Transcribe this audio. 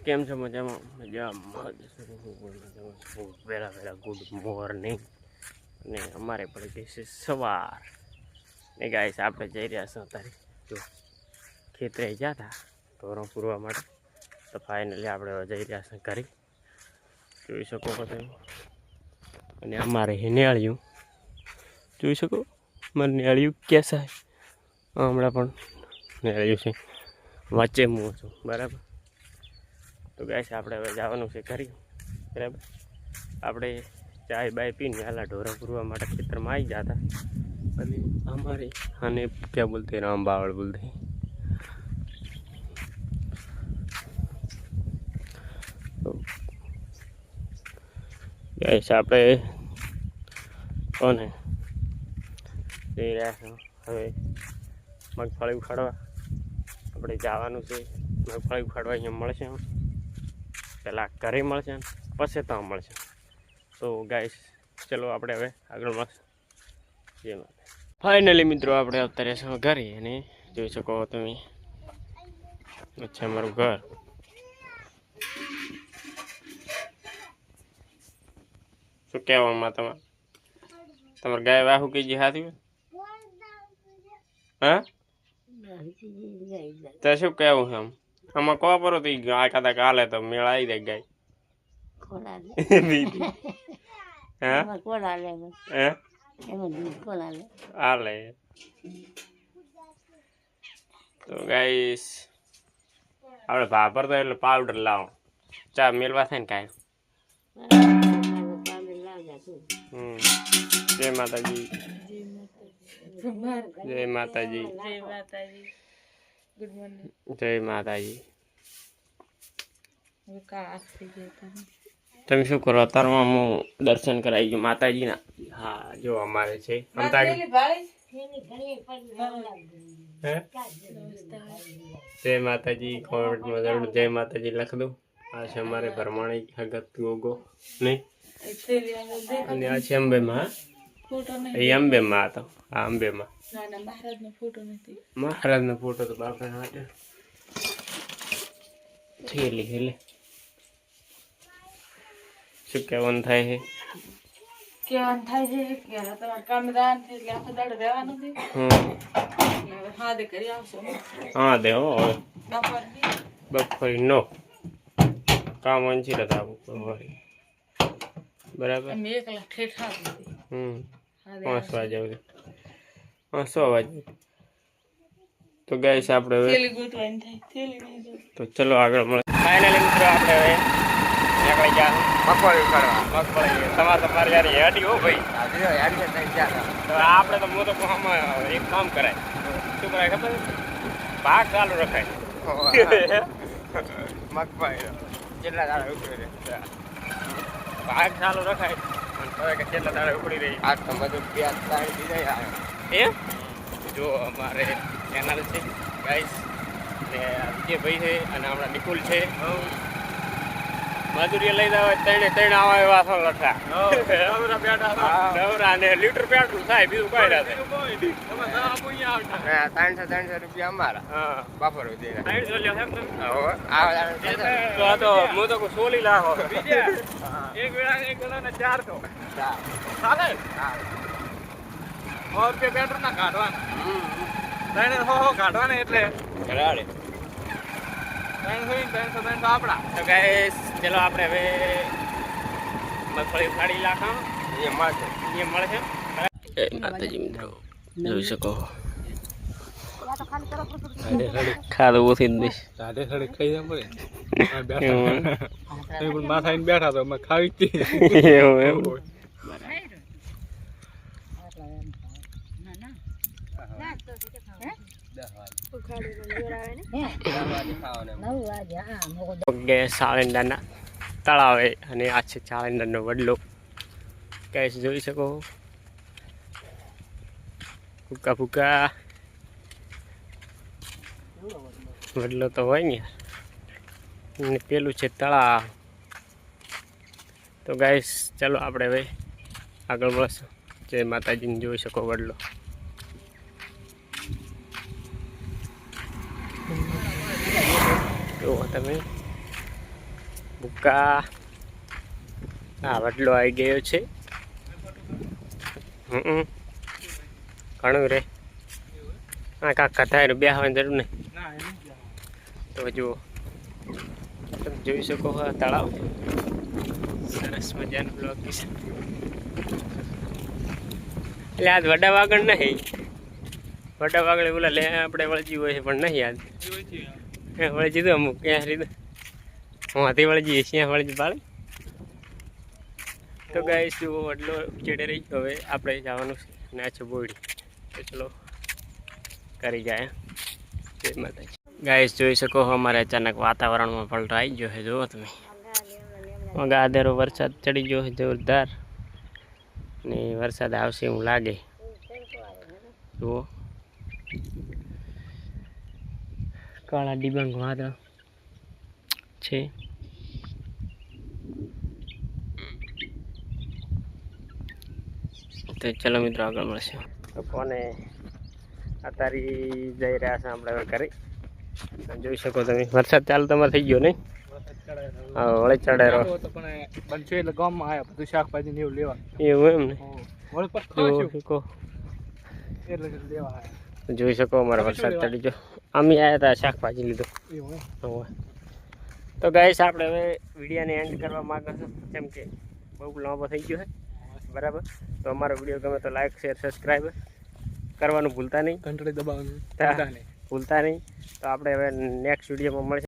કેમ છો? મજામાં? વહેલા વહેલા ગુડ મોર્નિંગ. અને અમારે પડી ગઈ છે સવાર ને ગાઈસ આપણે જઈ રહ્યા છીએ અત્યારે જો ખેતરે ગયા હતા ઢોરો પૂરવા માટે, તો ફાઇનલી આપણે જઈ રહ્યા છીએ ઘરે, જોઈ શકો છો તમે. અને અમારે નેળિયું જોઈ શકો, મારે નેળિયું કેસા હમણાં પણ નેળિયું છે વચ્ચે હું છું બરાબર. તો ગાઈસ આપણે હવે જવાનું છે ઘરે બરાબર. આપણે ચાય બાય પીને હાલા ઢોરા પૂરવા માટે ખેતરમાં આવી ગયા હતા. અને हमारे आने क्या बोलते हैं, राम बावड़ बोलते हैं. तो गाइस આપણે કોને જઈ રહ્યા છો હવે મગફળી ઉખાડવા. આપણે જવાનું છે મગફળી ઉખાડવા. અહીંયા મળશે પહેલાં ઘરે મળશે પછી ત્યાં મળશે. તો ગાઈસ ચલો આપણે હવે આગળ મળશે. જેમાં ફાઇનલી મિત્રો આપણે અત્યારે છીએ ઘરે અને જોઈ શકો તમે અચ્છા અમારું ઘર. શું કહેવામાં તમારે ગાય વાહુ કીજી હાથી હા તો શું કહેવું છે? આમાં કહો પરો તો ગાય કદાચ હાલે તો મેળ આવી જાય ગાય. હાલે તો ગાઈસ આપણે ભાભર તો એટલે પાવડર લાવો ચા મેળવા થાય ને કાંઈ. જય માતાજી, જય માતાજી, જય માતાજી. તમે શું કરો? અત્યારમાં હું દર્શન કરાવી ગયું માતાજીના. હા જો અમારે છે જય માતાજી. કોમેન્ટમાં જરૂર જય માતાજી લખ દો. આ છે અમારે ભરમાણી હગત ગોગો નહીં. અને આ છે અંબેમાં. એ અંબેમાં હતો. આ અંબેમાં મહારાજનો ફોટો તો બાપા માટે થેલી હેલે શું કહેવાનું થાય છે? કેવાનું થાય છે કે તમારે કામદાર છે એટલે આખો દાડો રહેવાનું છે. હા દે કરી આવશો. હા દે હો બપોરી નો કામ વંચી રહ્યા બપોરી બરાબર. અમે એકલા ઠેઠા 5 વાગે આવશે. 6 વાગે. તો ગાઈસ આપણે હવે તો ચલો આગળ મળે. ફાઇનલી મિત્રો આપણે હવે નીકળી ગયા મગફળી ઉખાડવા. મગફળી તમારે યાર હેડી હો ભાઈ. તો આપણે તો હું તો એક કામ કરાય. શું કરાય ખબર? ભાગ ચાલુ રખાય. મગફળી કેટલા દાડા ઉખડી રહે ભાગ ચાલુ રખાય અને કે કેટલા દાડા ઉખડી રહી. આ તો બધું પ્યાજ તાળી દીધા એમ. જો અમારે ચેનલ છે ગાઈસ ને વિજય ભાઈ છે અને હમણાં નિકુલ છે. મજૂરી લઈ જાવ ત્રણ આવા એવા છો લઠા નવરા ને લીટર પેટ્રોલ થાય બીજું કઈ ના થાય. 300 રૂપિયા અમારા બાપર તો હું તો સોલી લાખો એક વેળા ને 400 ચાલે. 100 રૂપિયા પેટ્રોલ ના કાઢવાના 300 કાઢવાના એટલે ઘરાડે 300 આપડા. તો ગાઈસ ચલો આપણે હવે મગફળી ઉખાડી લાખા. એ મળશે. માતાજી મિત્રો જોઈ શકો ખાધું ઓછી જ દઈશ. માથા બેઠા તો ખાવી એવું એમ. સાળંદાના તળાવે અને આ છે સાળંદાનો વડલો. ગાઈસ જોઈ શકો ફૂકા ફૂકા વડલો તો હોય ને. અને પેલું છે તળાવ. તો ગાઈસ ચાલો આપણે હવે આગળ મળશું. જય માતાજીને જોઈ શકો વડલો. જુઓ તમે ભૂકા આ વડલો આવી ગયો છે. ઘણું રે હા કાંક કથાય બે આવવાની જરૂર નહીં. તો જુઓ તમે જોઈ શકો આ તળાવ સરસ મજાનું લોકેશન. એટલે આજ વડા વાગણ નહીં, વડા વાગણ ઓલા લે આપણે વળજી હોય છે પણ નહીં આજ વળજી તો અમુક ક્યાં રીત હું હાથી વળજી ત્યાં વળજી પાડે. તો ગાઈસ જુઓ વડલો ચેડે રહી ગયો. હવે આપણે જવાનું છે નાચો બોડી. તો ચલો કરી જાય. જય માતાજી. ગાઈસ જોઈ શકો અમારે અચાનક વાતાવરણમાં પલટો આવી ગયો છે. જુઓ તમે ગાધેરો વરસાદ ચડી ગયો છે જોરદાર ને વરસાદ આવશે એવું લાગે. જુઓ કાળા ડિબાંગ વાદળ છે. તો ચલો મિત્રો આગળ મળશે. તો કોને અત્યારે જઈ રહ્યા છે આપણે હવે ઘરે. જોઈ શકો તમે વરસાદ ચાલુ તમારે થઈ ગયો નહીં? હા વળી ચડે રહો એટલે ગામમાં આવ્યા બધું શાકભાજી ને એવું લેવા. એવું એમ ને લેવા જોઈ શકો અમારે વરસાદ ચડી ગયો. અમે આવ્યા હતા શાકભાજી લીધો. તો ગાઈસ આપણે હવે વિડીયોને એન્ડ કરવા માંગો છો કેમ કે બહુ લાંબો થઈ ગયો છે બરાબર. તો અમારો વિડીયો ગમે તો લાઈક શેર સબસ્ક્રાઈબ કરવાનું ભૂલતા નહીં, ઘંટડી દબાવવાનું ભૂલતા નહીં. તો આપણે હવે નેક્સ્ટ વિડીયોમાં મળશે.